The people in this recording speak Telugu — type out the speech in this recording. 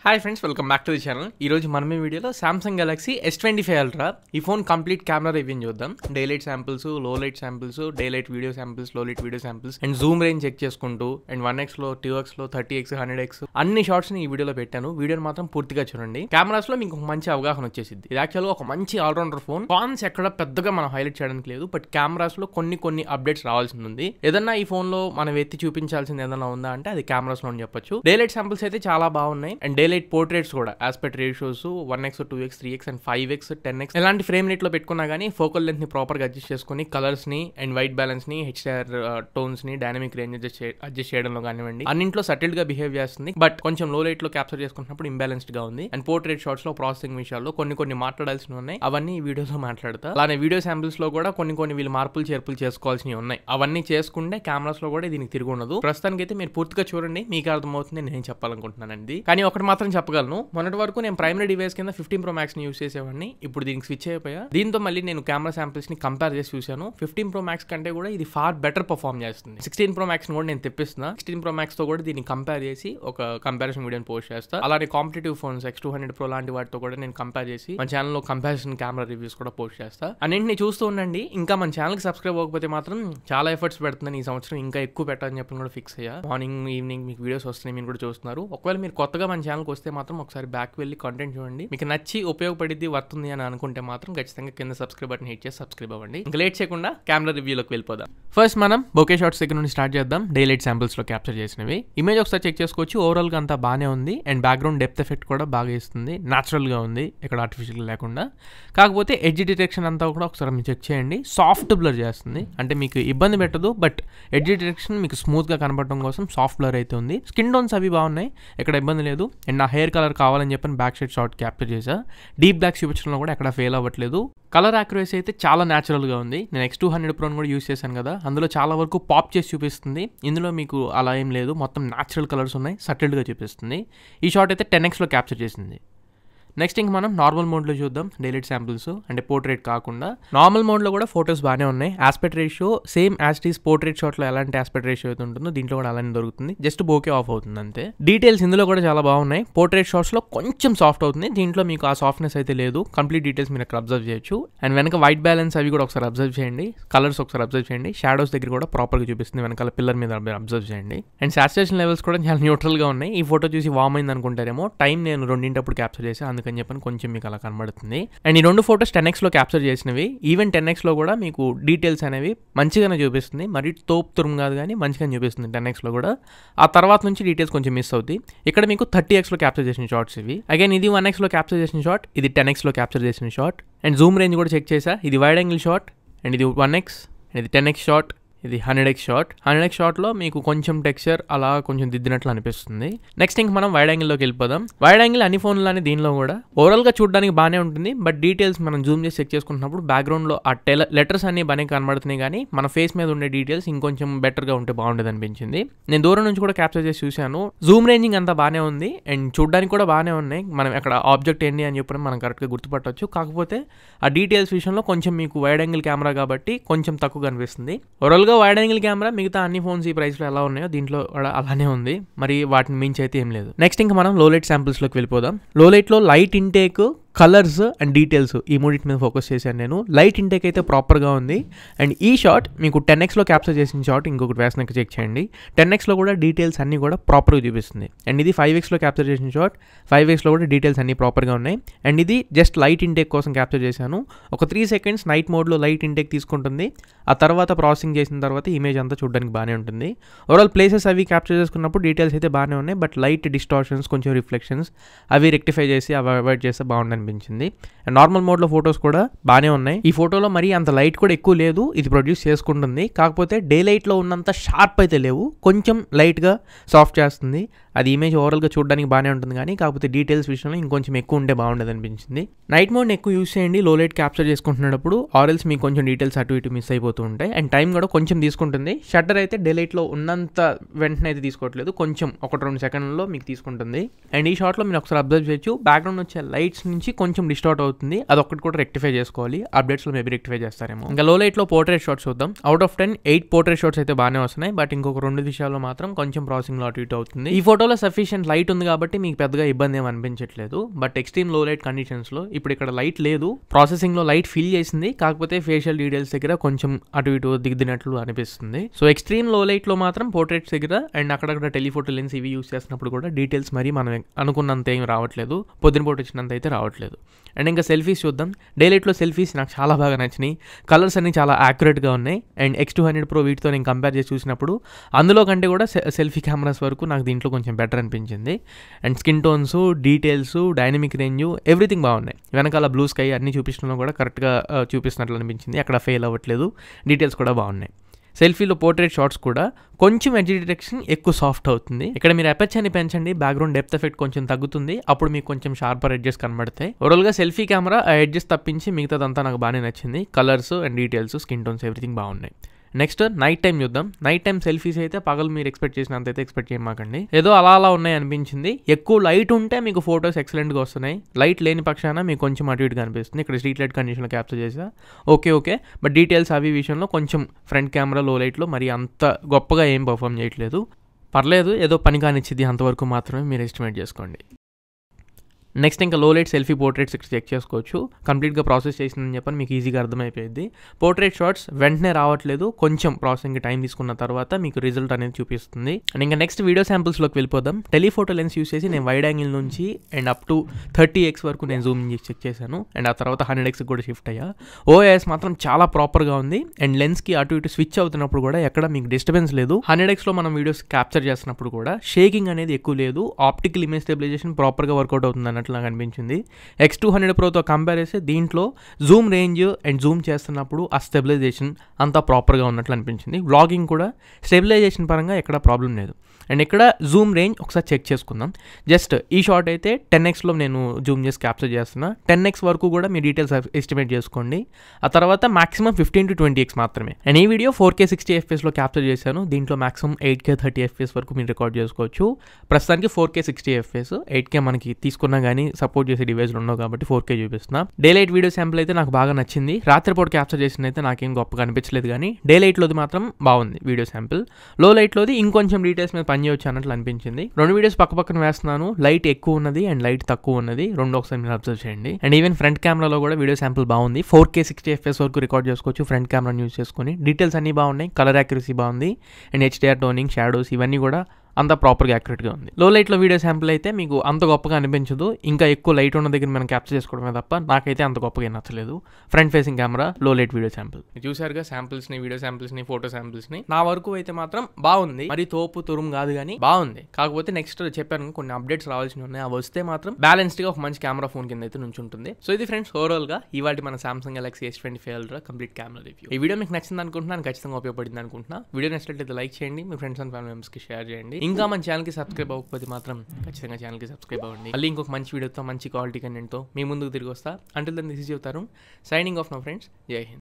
Hi friends, welcome back to the channel. ఈ రోజు మనం ఈ వీడియోలో సామ్సంగ్ గెలాక్సీ S25 అల్ట్రా ఈ ఫోన్ కంప్లీట్ కెమెరా రివ్యూ చూద్దాం. Day light samples, low light samples, day light video samples, low light video samples and zoom range check చేసుకుంటూ అండ్ 1x లో 2x లో 30x 100x అన్ని షార్ట్స్ ని ఈ వీడియోలో పెట్టాను. వీడియోని మాత్రం పూర్తిగా చూడండి. కెమెరాస్ లో మీకు మంచి అవగాహన వచ్చేసింది. ఇది యాక్చువల్గా ఒక మంచి ఆల్రౌండర్ ఫోన్. కాన్స్ ఎక్కడ పెద్దగా మనం హైలైట్ చేయడానికి లేదు, బట్ కెమెరాస్ లో కొన్ని అప్డేట్స్ రావాల్సి ఉంది. ఏదన్నా ఈ ఫోన్ లో మనం ఎత్తి చూపించాల్సింది ఏదైనా ఉందా అంటే అది కెమెరాస్ లో చెప్పొచ్చు. డే లైట్ శాంపిల్స్ అయితే చాలా బాగున్నాయి అండ్ డే లైట్ పోర్ట్రేట్స్ కూడా aspect ratios 1x 2x 3x and 5x 10x ఎలాంటి ఫ్రేమ్ రేట్ లో పెట్టుకున్నా గానీ ఫోకల్ లెంత్ ని ప్రాపర్ గా అడ్జస్ట్ చేసుకుని కలర్స్ ని అండ్ వైట్ బ్యాలెన్స్ ని HDR టోన్స్ ని డైనమిక్ రేంజ్ అడ్జస్ట్ చేయడంలో కానివ్వండి అన్నింట్లో సటిల్ గా బిహేవ్ చేస్తుంది. బట్ కొంచెం లో లైట్ లో క్యాప్చర్ చేసుకున్నప్పుడు ఇంబ్యాలెన్స్డ్ గా ఉంది. అండ్ పోర్ట్రేట్ షాట్స్ లో ప్రాసెసింగ్ విషయాల్లో కొన్ని మాట్లాడాల్సినవి ఉన్నాయి. అవన్నీ ఈ వీడియోలో మాట్లాడతా. అలానే వీడియో శాంపిల్స్ లో కూడా కొన్ని వీళ్ళు మార్పులు చేర్పులు చేసుకోవాల్సినవి ఉన్నాయి. అవన్నీ చేసుకుంటే కెమెరాస్ లో కూడా దీనికి తిరిగి ఉండదు. ప్రస్తుతానికి అయితే మీరు పూర్తిగా చూడండి, మీకు అర్థమవుతుంది నేను చెప్పాలనుకుంటున్నానండి. కానీ ఒకటి మాత్రం చెప్పగలను, మొన్నటి వరకు నేను ప్రైమరీ డివైస్ కింద 15 Pro Max ని యూస్ చేసేవాడిని. ఇప్పుడు దీనికి స్విచ్ అయిపోయా. దీంతో మళ్ళీ నేను కెమెరా శాంపిల్స్ ని కంపేర్ చేసి చూశాను. 15 Pro Max కంటే కూడా ఇది ఫార్ బెటర్ పర్ఫార్మ్ చేస్తుంది. 16 Pro Max ని కూడా నేను తెప్పిస్తున్నా. 16 Pro Max తో కూడా దీన్ని కంపేర్ చేసి ఒక కంపారిజన్ వీడియోని పోస్ట్ చేస్తా. అలానే కాంపిటేటివ్ ఫోన్స్ X200 Pro లాంటి వాటితో కూడా నేను కంపేర్ చేసి మన ఛానల్లో కంపారిజన్ కెమెరా రివ్యూస్ కూడా పోస్ట్ చేస్తా. అన్నింటిని చూస్తూ ఉండండి. ఇంకా మన ఛానల్ కి సబ్స్క్రైబ్ అవ్వకపోతే మాత్రం చాలా ఎఫర్ట్స్ పెడుతున్నాను ఈ సంవత్సరం, ఇంకా ఎక్కువ పెట్టాలని చెప్పి కూడా ఫిక్స్ అయ్యా. మార్నింగ్ ఈవినింగ్ మీకు వీడియోస్ వస్తున్నాయి, మీరు కూడా చూస్తున్నారు. ఒకవేళ మీరు కొత్తగా మన ఛానల్కి వస్తే మాత్రం ఒకసారి బ్యాక్ వెళ్ళి కంటెంట్ చూడండి. మీకు నచ్చి ఉపయోగపడిద్ది వస్తుంది అని అనుకుంటే మాత్రం ఖచ్చితంగా కింద సబ్స్క్రైబ్ బటన్ హిట్ చేసి సబ్స్క్రైబ్ అవ్వండి. ఇంకా లేట్ చేయకుండా కెమెరా రివ్యూలోకి వెళ్ళిపోదాం. ఫస్ట్ మనం బోకే షాట్స్ దగ్గర నుండి స్టార్ట్ చేద్దాం. డే లైట్ శాంపిల్స్ లో క్యాప్చర్ చేసినవి ఇమేజ్ ఒకసారి చెక్ చేసుకోవచ్చు. ఓవరాల్ గా అంతా బాగానే ఉంది అండ్ బ్యాక్గ్రౌండ్ డెప్త్ ఎఫెక్ట్ కూడా బాగా ఇస్తుంది. న్యాచురల్ గా ఉంది, ఇక్కడ ఆర్టిఫిషియల్ లేకుండా. కాకపోతే ఎడ్జ్ డిటెక్షన్ అంతా కూడా ఒకసారి మీరు చెక్ చేయండి. సాఫ్ట్ బ్లర్ చేస్తుంది, అంటే మీకు ఇబ్బంది పెట్టదు, బట్ ఎడ్జ్ డిటెక్షన్ మీకు స్మూత్ గా కనబడటం కోసం సాఫ్ట్ బ్లర్ అయితే ఉంది. స్కిన్ టోన్స్ అవి బాగున్నాయి, ఇక్కడ ఇబ్బంది లేదు. అండ్ నా హెయిర్ కలర్ కావాలని చెప్పని బ్యాక్ సైడ్ షాట్ క్యాప్చర్ చేసా. డీప్ బ్లాక్ చూపించడంలో కూడా ఎక్కడ ఫెయిల్ అవ్వట్లేదు. కలర్ యాక్యురసీ అయితే చాలా న్యాచురల్ గా ఉంది. నేను X200 Pro కూడా యూస్ చేశాను కదా, అందులో చాలా వరకు పాప్ చేసి చూపిస్తుంది. ఇందులో మీకు అలా ఏం లేదు, మొత్తం న్యాచురల్ కలర్స్ ఉన్నాయి, సటిల్డ్ గా చూపిస్తుంది. ఈ షాట్ అయితే 10x లో క్యాప్చర్ చేసింది. నెక్స్ట్ ఇంక మనం నార్మల్ మోడ్లో చూద్దాం. డైలైట్ శాంపిల్స్ అంటే పోర్ట్రేట్ కాకుండా నార్మల్ మోడ్లో కూడా ఫొటోస్ బాగానే ఉన్నాయి. Aspect ratio same as it is portrait షాట్లో ఎలాంటి ఆస్పెక్ట్ రేషియో అయితే ఉంటుందో దీంట్లో కూడా అలానే దొరుకుతుంది. జస్ట్ బోకే ఆఫ్ అవుతుంది అంతే. డీటెయిల్స్ ఇందులో కూడా చాలా బాగున్నాయి. పోర్ట్రేట్ షాట్స్లో కొంచెం సాఫ్ట్ అవుతుంది, దీంట్లో మీకు ఆ సాఫ్ట్నెస్ అయితే లేదు. కంప్లీట్ డీటెయిల్స్ మీరు అక్కడ అబ్జర్వ్ చేయొచ్చు. అండ్ వెనక వైట్ బ్యాలెన్స్ అవి కూడా ఒకసారి అబ్జర్వ్ చేయండి. కలర్స్ ఒకసారి అబ్జర్వ్ చేయండి. షాడోస్ దగ్గర కూడా ప్రాపర్గా చూపిస్తుంది. వెనకాల పిల్లర్ మీద అబ్జర్వ్ చేయండి. అండ్ సాచురేషన్ లెవెల్స్ కూడా చాలా న్యూట్రల్గా ఉన్నాయి. ఈ ఫోటో చూసి వామ్ అయింది అనుకుంటారేమో, టైం నేను 2 క్యాప్చర్ చేసి అందుకని చెప్పని కొంచెం మీకు అలా కనబడుతుంది. అండ్ ఈ 2 ఫోటోస్ 10x లో క్యాప్చర్ చేసినవి. ఈవెన్ 10x లో కూడా మీకు డీటెయిల్స్ అనేవి మంచిగానే చూపిస్తుంది. మరి తోపు తురుము కాదు కానీ మంచిగానే చూపిస్తుంది 10x లో కూడా. ఆ తర్వాత నుంచి డీటెయిల్స్ కొంచెం మిస్ అవుతాయి. ఇక్కడ మీకు 30x లో క్యాప్చర్ చేసిన షాట్స్ ఇవి. అగైన్ ఇది 1x లో క్యాప్చర్ చేసిన షాట్, ఇది 10x లో క్యాప్చర్ చేసిన షాట్. అండ్ జూమ్ రేంజ్ కూడా చెక్ చేసా. ఇది వైడ్ యాంగిల్ షాట్ అండ్ ఇది 1x అండ్ ఇది 10x షాట్, ఇది 100x షాట్. 100x షాట్లో మీకు కొంచెం టెక్స్చర్ అలా కొంచెం దిద్దినట్లు అనిపిస్తుంది. నెక్స్ట్ ఇంక మనం వైడ్ యాంగిల్లోకి వెళ్ళిపోదాం. వైడ్ యాంగిల్ అన్ని ఫోన్లని దీనిలో కూడా ఓవరాల్గా చూడడానికి బాగానే ఉంటుంది, బట్ డీటెయిల్స్ మనం జూమ్ చేసి చెక్ చేసుకుంటున్నప్పుడు బ్యాక్గ్రౌండ్లో ఆ లెటర్స్ అన్ని బాగానే కనబడుతున్నాయి, కానీ మన ఫేస్ మీద ఉండే డీటెయిల్స్ ఇంకొంచెం బెటర్గా ఉంటే బాగుండేది అనిపించింది. నేను దూరం నుంచి కూడా క్యాప్చర్ చేసి చూశాను. జూమ్ రేంజింగ్ అంతా బాగానే ఉంది అండ్ చూడడానికి కూడా బాగానే ఉన్నాయి. మనం అక్కడ ఆబ్జెక్ట్ ఏంటి అని చెప్పడం మనం కరెక్ట్గా గుర్తుపట్టవచ్చు. కాకపోతే ఆ డీటెయిల్స్ విషయంలో కొంచెం మీకు వైడ్ యాంగిల్ కెమెరా కాబట్టి కొంచెం తక్కువ కనిపిస్తుంది. ఓవరాల్గా వైడ్ యాంగిల్ కెమెరా మిగతా అన్ని ఫోన్స్ ఈ ప్రైస్ లో ఎలా ఉన్నాయో దీంట్లో కూడా అలానే ఉంది, మరి వాటిని మించి అయితే ఏం లేదు. నెక్స్ట్ ఇంకా మనం లో లైట్ శాంపిల్స్ లోకి వెళ్ళిపోదాం. లో లైట్ లో light intake, colours and details ఈ మూడింటి మీద ఫోకస్ చేశాను నేను. లైట్ ఇంటేక్ అయితే ప్రాపర్గా ఉంది. అండ్ ఈ షాట్ మీకు 10x లో క్యాప్చర్ చేసిన షాట్ ఇంకొకటి వేసినాక చెక్ చేయండి. 10x లో కూడా డీటెయిల్స్ అన్ని కూడా ప్రాపర్గా చూపిస్తుంది. అండ్ ఇది 5x లో క్యాప్చర్ చేసిన షాట్, 5x లో కూడా డీటెయిల్స్ అన్ని ప్రాపర్గా ఉన్నాయి. అండ్ ఇది జస్ట్ లైట్ ఇంటేక్ కోసం క్యాప్చర్ చేశాను. ఒక 3 seconds నైట్ మోడ్లో లైట్ ఇంటేక్ తీసుకుంటుంది. ఆ తర్వాత ప్రాసెసింగ్ చేసిన తర్వాత ఇమేజ్ అంతా చూడడానికి బాగానే ఉంటుంది. ఓవరాల్ ప్లేసెస్ అవి క్యాప్చర్ చేసుకున్నప్పుడు డీటెయిల్స్ అయితే బాగానే ఉన్నాయి, బట్ లైట్ డిస్టార్షన్స్, కొంచెం రిఫ్లెక్షన్స్ అవి రెక్టిఫై చేసి అవాయిడ్ చేస్తే బాగుంటుంది అనిపించింది. అండ్ నార్మల్ మోడ్లో ఫొటోస్ కూడా బాగానే ఉన్నాయి. ఈ ఫోటోలో మరి అంత లైట్ కూడా ఎక్కువ లేదు, ఇది ప్రొడ్యూస్ చేసుకుంటుంది. కాకపోతే డే లైట్లో ఉన్నంత షార్ప్ అయితే లేవు, కొంచెం లైట్గా సాఫ్ట్ చేస్తుంది. అది ఇమేజ్ ఓవరాల్గా చూడడానికి బాగానే ఉంటుంది, కానీ కాకపోతే డీటెయిల్స్ విషయంలో ఇంకొంచెం ఎక్కువ ఉంటే బాగుండేది అనిపించింది. నైట్ మోడ్ని ఎక్కువ యూస్ చేయండి లో లైట్ క్యాప్చర్ చేసుకుంటున్నప్పుడు, ఆర్ఎల్స్ మీకు కొంచెం డీటెయిల్స్ అటు ఇటు మిస్ అయిపోతూ ఉంటాయి. అండ్ టైం కూడా కొంచెం తీసుకుంటుంది. షట్టర్ అయితే డే లైట్లో ఉన్నంత వెంటనే అయితే తీసుకోవట్లేదు, కొంచెం 1-2 సెకండ్లలో మీకు తీసుకుంటుంది. అండ్ ఈ షాట్లో మీరు ఒకసారి అబ్జర్వ్ చేయొచ్చు, బ్యాక్గ్రౌండ్ వచ్చే లైట్స్ నుంచి కొంచెం డిస్టార్ట్ అవుతుంది. అదొక్కటి కూడా రెక్టిఫై చేసుకోవాలి, అప్డేట్స్లో మేబీ రెక్టిఫై చేస్తారేమో. ఇంకా లో లైట్లో పోర్ట్రేట్ షాట్స్ చూద్దాం. అవుట్ ఆఫ్ 10 8 పోర్ట్రేట్ షాట్స్ అయితే బాగానే వస్తున్నాయి, బట్ ఇంకొక 2 విషయాల్లో మాత్రం కొంచెం ప్రాసెసింగ్లో అటు ఇటు అవుతుంది. ఈ ఫోటో ఫోటోలో సఫిషియెంట్ లైట్ ఉంది కాబట్టి మీకు పెద్దగా ఇబ్బంది ఏమి అనిపించట్లేదు. బట్ ఎక్స్ట్రీమ్ లో లైట్ కండిషన్స్లో ఇప్పుడు ఇక్కడ లైట్ లేదు, ప్రాసెసింగ్లో లైట్ ఫిల్ చేసింది, కాకపోతే ఫేషియల్ డీటెయిల్స్ దగ్గర కొంచెం అటు ఇటు దిగుతున్నట్లు అనిపిస్తుంది. సో ఎక్స్ట్రీమ్ లో లైట్లో మాత్రం పోర్ట్రేట్స్ దగ్గర అండ్ అక్కడక్కడ టెలిఫోటో లెన్స్ ఇవి యూస్ చేసినప్పుడు కూడా డీటెయిల్స్ మరి మనం అనుకున్నంత ఏం రావట్లేదు, పొద్దునపూట వచ్చినంత అయితే రావట్లేదు. అండ్ ఇంకా సెల్ఫీస్ చూద్దాం. డే లైట్లో సెల్ఫీస్ నాకు చాలా బాగా నచ్చినాయి, కలర్స్ అన్ని చాలా యాక్యురేట్గా ఉన్నాయి. అండ్ X200 Pro వీటితో నేను కంపేర్ చేసి చూసినప్పుడు అందులో కంటే కూడా సెల్ఫీ కెమెరాస్ వరకు నాకు దీంట్లో కొంచెం బెటర్ అనిపించింది. And skin tones, details, dynamic range everything బాగున్నాయి. వెనకాల బ్లూ స్కై అన్ని చూపించడంలో కూడా కరెక్ట్గా చూపిస్తున్నట్లు అనిపించింది, అక్కడ ఫెయిల్ అవ్వట్లేదు, డీటెయిల్స్ కూడా బాగున్నాయి. సెల్ఫీలో పోర్ట్రేట్ షాట్స్ కూడా కొంచెం ఎడ్జ్ డిటెక్షన్ ఎక్కువ సాఫ్ట్ అవుతుంది. ఇక్కడ మీరు అపర్చర్ని పెంచండి, బ్యాక్గ్రౌండ్ డెప్త్ ఎఫెక్ట్ కొంచెం తగ్గుతుంది, అప్పుడు మీకు కొంచెం షార్పర్ ఎడ్జెస్ కనబడతాయి. ఓవరాల్గా సెల్ఫీ కెమెరా ఆ ఎడ్జెస్ తప్పించి మిగతాదంతా నాకు బాగానే నచ్చింది. Colours and details, skin tones everything బాగున్నాయి. నెక్స్ట్ నైట్ టైం చూద్దాం. నైట్ టైం సెల్ఫీస్ అయితే పగలు మీరు ఎక్స్పెక్ట్ చేసినంత అయితే ఎక్స్పెక్ట్ చేయమాకండి, ఏదో అలా ఉన్నాయి అనిపించింది. ఎక్కువ లైట్ ఉంటే మీకు ఫొటోస్ ఎక్సలెంట్గా వస్తున్నాయి, లైట్ లేని పక్షాన మీకు కొంచెం అటు ఇటుగా అనిపిస్తుంది. ఇక్కడ స్ట్రీట్ లైట్ కండిషన్లో క్యాప్చర్ చేసా, ఓకే. బట్ డీటెయిల్స్ అవి విషయంలో కొంచెం ఫ్రంట్ కెమెరా లో లైట్లో మరి అంత గొప్పగా ఏం పర్ఫామ్ చేయట్లేదు, పర్లేదు, ఏదో పని కానిచ్చింది అంతవరకు మాత్రమే మీరు ఎస్టిమేట్ చేసుకోండి. నెక్స్ట్ ఇంకా లో లైట్ సెల్ఫీ పోర్ట్రేట్స్ ఇక్కడ చెక్ చేసుకోవచ్చు. కంప్లీట్గా ప్రాసెస్ చేసిందని చెప్పని మీకు ఈజీగా అర్థమైపోయింది. పోర్ట్రేట్ షాట్స్ వెంటనే రావట్లేదు, కొంచెం ప్రాసెసింగ్ టైం తీసుకున్న తర్వాత మీకు రిజల్ట్ అనేది చూపిస్తుంది. అండ్ ఇంకా నెక్స్ట్ వీడియో శాంపుల్స్లోకి వెళ్ళిపోదాం. టెలిఫోటో లెన్స్ యూస్ చేసి నేను వైడ్ యాంగిల్ నుంచి అండ్ అప్ టు 30x వరకు నేను జూమ్ చేసి చెక్ చేశాను. అండ్ ఆ తర్వాత 100x కూడా షిఫ్ట్ అయ్యా. OIS మాత్రం చాలా ప్రాపర్గా ఉంది. అండ్ లెన్స్కి అటు ఇటు స్విచ్ అవుతున్నప్పుడు కూడా ఎక్కడ మీకు డిస్టర్బెన్స్ లేదు. 100xలో మనం వీడియోస్ క్యాప్చర్ చేస్తున్నప్పుడు కూడా షేకింగ్ అనేది ఎక్కువ లేదు. ఆప్టికల్ ఇమేజ్ స్టెబిలైజేషన్ ప్రాపర్గా వర్కౌట్ అవుతుంది అన్నట్లు నాకు అనిపించింది. X200 Proతో కంపేర్ చేస్తే దీంట్లో జూమ్ రేంజ్ అండ్ జూమ్ చేస్తున్నప్పుడు ఆ స్టెబిలైజేషన్ అంతా ప్రాపర్గా ఉన్నట్లు అనిపించింది. వ్లాగింగ్ కూడా స్టెబిలైజేషన్ పరంగా ఎక్కడ ప్రాబ్లం లేదు. అండ్ ఇక్కడ జూమ్ రేంజ్ ఒకసారి చెక్ చేసుకుందాం. జస్ట్ ఈ షాట్ అయితే 10xలో నేను జూమ్ చేసి క్యాప్చర్ చేస్తున్నా. 10x వరకు కూడా మీ డీటెయిల్స్ ఎస్టిమేట్ చేసుకోండి. ఆ తర్వాత మాక్సిమం 15 to 20x మాత్రమే. అండ్ ఈ వీడియో 4K 60 FPS క్యాప్చర్ చేశాను. దీంట్లో మాక్సిమం 8K 30 FPS వరకు మీరు రికార్డ్ చేసుకోవచ్చు. ప్రస్తుతానికి 4K 60 FPS, 8K మనకి తీసుకున్నా కానీ సపోర్ట్ చేసే డివైస్లు ఉండవు కాబట్టి 4K చూపిస్తున్నా. డే లైట్ వీడియో శాంపుల్ అయితే నాకు బాగా నచ్చింది. రాత్రిపూట క్యాప్చర్ చేసిన అయితే నాకేం గొప్పగా అనిపించలేదు, కానీ డే లైట్లోది మాత్రం బాగుంది వీడియో శాంపుల్. లో లైట్లోది ఇంకొంచెం డీటెయిల్స్ మీద పని చేయొచ్చు అన్నట్లు అనిపించింది. రెండు వీడియోస్ పక్కన వేస్తున్నాను, లైట్ ఎక్కువ ఉన్నది అండ్ లైట్ తక్కువ ఉన్నది, రెండు ఒకసారి మీరు అబ్జర్వ్ చేయండి. అండ్ ఈవెన్ ఫ్రంట్ కెమెరాలో కూడా వీడియో శాంపుల్ బాగుంది. 4K 60 FPS వరకు రికార్డ్ చేసుకోవచ్చు ఫ్రంట్ కెమెరాని యూజ్ చేసుకొని. డీటెయిల్స్ అన్ని బాగున్నాయి, కలర్ యాక్యురసీ బాగుంది అండ్ HDR టోనింగ్, షాడోస్ ఇవన్నీ కూడా అంత ప్రాపర్గా యాక్యురేట్గా ఉంది. లో లైట్లో వీడియో శాంపుల్ అయితే మీకు అంత గొప్పగా అనిపించదు, ఇంకా ఎక్కువ లైట్ ఉన్న దగ్గర మనం క్యాప్చర్ చేసుకోవడమే తప్ప నాకైతే అంత గొప్పగా నచ్చలేదు. ఫ్రంట్ ఫేసింగ్ కెమెరా, లో లైట్ వీడియో శాంపుల్ చూసారుగా. శాంపుల్స్ని, వీడియో శాంపుల్స్ని, ఫోటో శాంపుల్స్ని నా వరకు అయితే మాత్రం బాగుంది. మరి తోపు తురుము కాదు కానీ బాగుంది. కాకపోతే నెక్స్ట్ చెప్పాను కొన్ని అప్డేట్స్ రావాల్సినవి ఉన్నాయి, అవి వస్తే మాత్రం బ్యాలెన్స్డ్గా ఒక మంచి కెమెరా ఫోన్ కింద అయితే నుంచి ఉంటుంది. సో ఇది ఫ్రెండ్స్ ఓవరాల్గా ఇవాళ మన Samsung Galaxy S25 Ultra complete camera review. ఈ వీడియో మీకు నచ్చింది అనుకుంటున్నాను, ఖచ్చితంగా ఉపయోగపడింది అనుకుంటున్నా. వీడియో నచ్చినట్లయితే లైక్ చేయండి, మీ ఫ్రెండ్స్ అండ్ ఫ్యామిలీ మెంబర్స్కి షేర్ చేయండి. ఇంకా మన ఛానల్కి సబ్స్క్రైబ్ అవ్వకపోతే మాత్రం ఖచ్చితంగా ఛానల్కి సబ్స్క్రైబ్ అవ్వండి. మళ్ళీ ఇంకొక మంచి వీడియోతో, మంచి క్వాలిటీ కంటెంట్తో మీ ముందుకు తిరిగి వస్తా. Until then this is your Tarun, signing off now friends. Jai Hind.